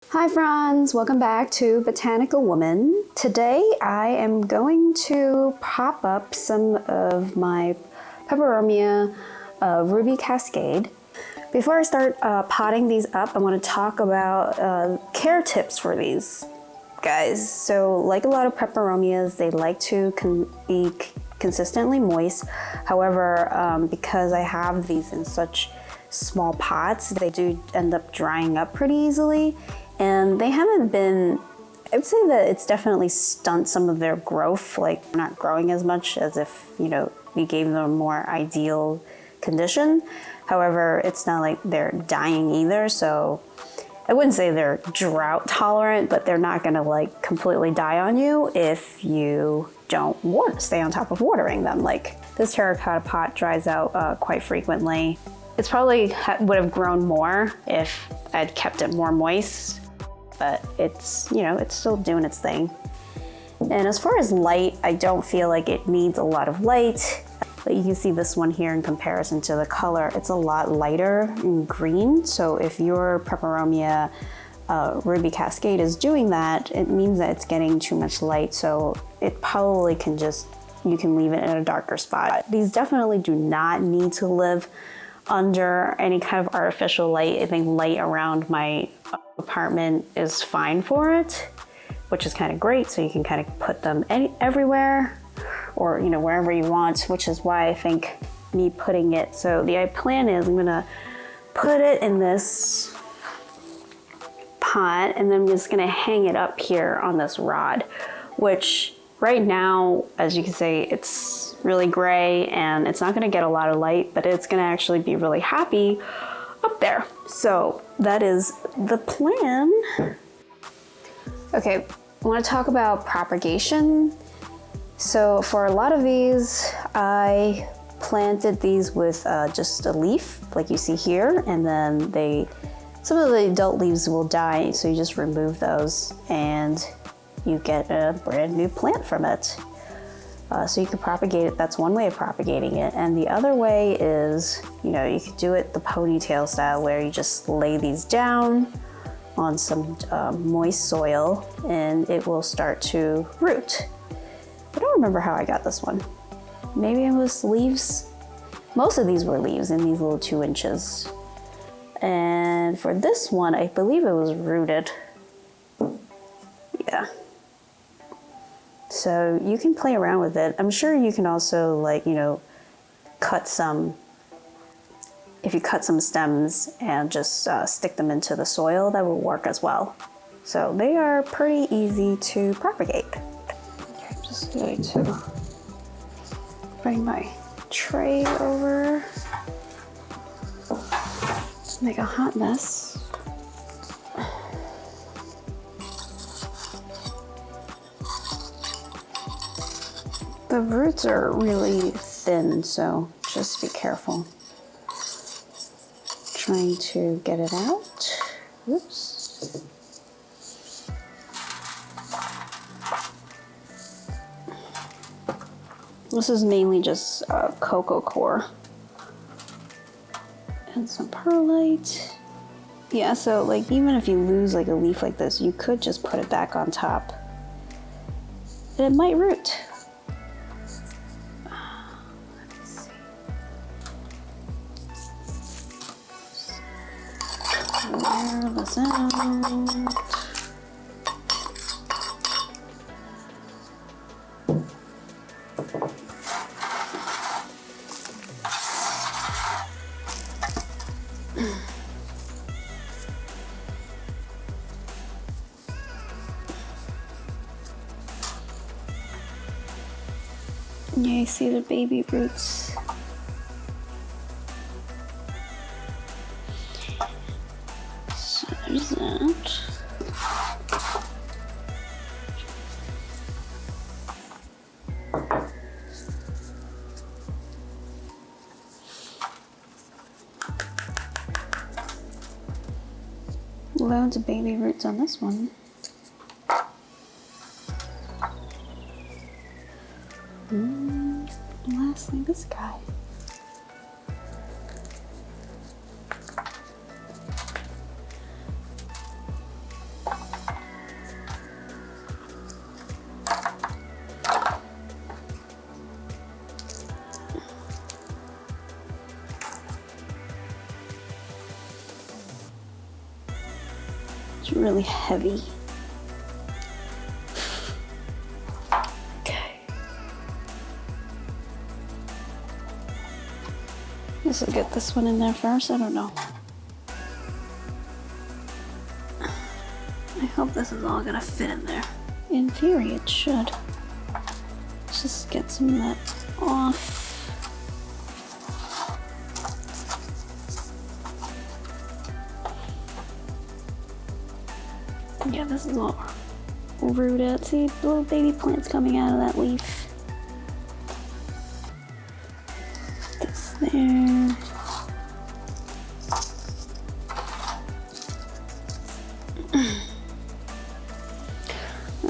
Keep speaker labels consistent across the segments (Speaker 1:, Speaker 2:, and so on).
Speaker 1: Hi Fronds, welcome back to Botanical Woman. Today I am going to pop up some of my Peperomia Ruby Cascade. Before I start potting these up, I want to talk about care tips for these guys. So like a lot of Peperomias, they like to be consistently moist. However, because I have these in such small pots, they do end up drying up pretty easily. And they haven't been, I would say that it's definitely stunted some of their growth, like not growing as much as if, you know, we gave them a more ideal condition. However, it's not like they're dying either. So I wouldn't say they're drought tolerant, but they're not gonna like completely die on you if you don't stay on top of watering them. Like this terracotta pot dries out quite frequently. It's probably would have grown more if I'd kept it more moist. But it's, you know, it's still doing its thing. And as far as light, I don't feel like it needs a lot of light. But you can see this one here in comparison to the color, it's a lot lighter in green. So if your Peperomia Ruby Cascade is doing that, it means that it's getting too much light. So it probably can just, you can leave it in a darker spot. These definitely do not need to live under any kind of artificial light. I think light around my apartment is fine for it, which is kind of great. So you can kind of put them everywhere or, you know, wherever you want, which is why I think me putting it. So the plan is I'm gonna put it in this pot and then I'm just gonna hang it up here on this rod, which right now, as you can see, it's really gray and it's not gonna get a lot of light, but it's gonna actually be really happy up there. So that is the plan. Okay, I wanna talk about propagation. So for a lot of these, I planted these with just a leaf, like you see here, and then some of the adult leaves will die, so you just remove those and you get a brand new plant from it. So you can propagate it. That's one way of propagating it. And the other way is, you know, you could do it the ponytail style where you just lay these down on some moist soil and it will start to root. I don't remember how I got this one. Maybe it was leaves. Most of these were leaves in these little 2 inches. And for this one, I believe it was rooted. Yeah. So you can play around with it. I'm sure you can also, like, you know, if you cut some stems and just stick them into the soil, that will work as well. So they are pretty easy to propagate. Okay, I'm just going to bring my tray over. Just make a hot mess. The roots are really thin, so just be careful. Trying to get it out. Oops. This is mainly just cocoa core and some perlite. Yeah, so like even if you lose like a leaf like this, you could just put it back on top and it might root. Wear this out. Yeah, you see the baby roots. So there's that. Loads of baby roots on this one. Lastly, this guy. It's really heavy. Okay. This will get this one in there first, I don't know. I hope this is all gonna fit in there. In theory, it should. Let's just get some of that off. Yeah, this is all rooted. See, little baby plants coming out of that leaf. This there.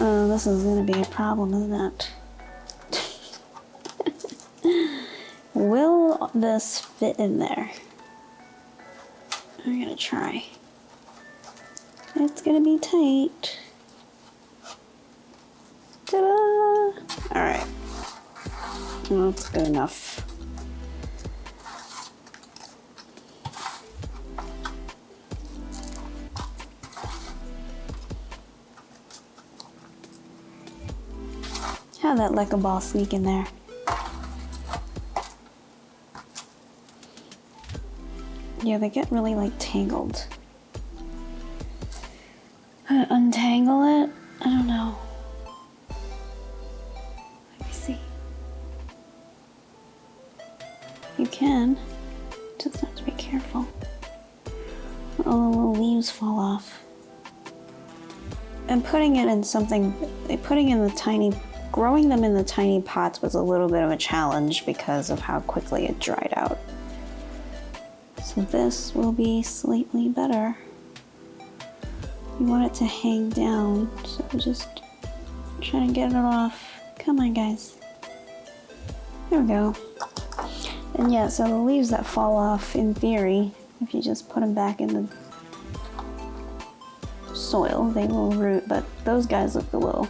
Speaker 1: Oh, this is gonna be a problem, isn't it? Will this fit in there? I'm gonna try. It's gonna be tight. Ta-da! Alright. Well, that's good enough. Have that Lego ball sneak in there. Yeah, they get really like tangled. How to untangle it? I don't know. Let me see. You can. Just have to be careful. All the little leaves fall off. And putting it in something, growing them in the tiny pots was a little bit of a challenge because of how quickly it dried out. So this will be slightly better. You want it to hang down, so just try to get it off. Come on, guys. There we go. And yeah, so the leaves that fall off, in theory, if you just put them back in the soil, they will root, but those guys look a little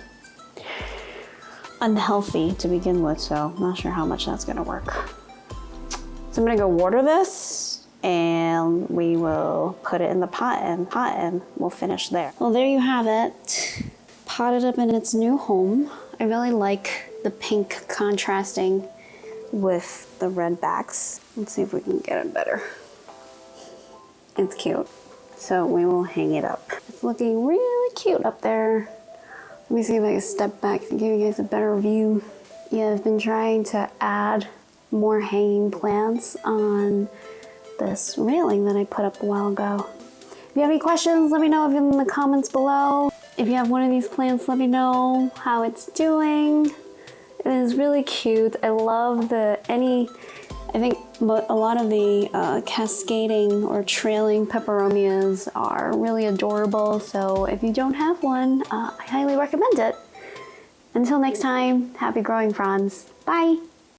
Speaker 1: unhealthy to begin with, so I'm not sure how much that's gonna work. So I'm gonna go water this, and we will put it in the pot and we'll finish there. Well, there you have it. Potted up in its new home. I really like the pink contrasting with the red backs. Let's see if we can get it better. It's cute. So we will hang it up. It's looking really cute up there. Let me see if I can step back and give you guys a better view. Yeah, I've been trying to add more hanging plants on this railing that I put up a while ago. If you have any questions, let me know in the comments below. If you have one of these plants, let me know how it's doing. It is really cute. I love I think a lot of the cascading or trailing peperomias are really adorable. So if you don't have one, I highly recommend it. Until next time, happy growing, Fronds. Bye.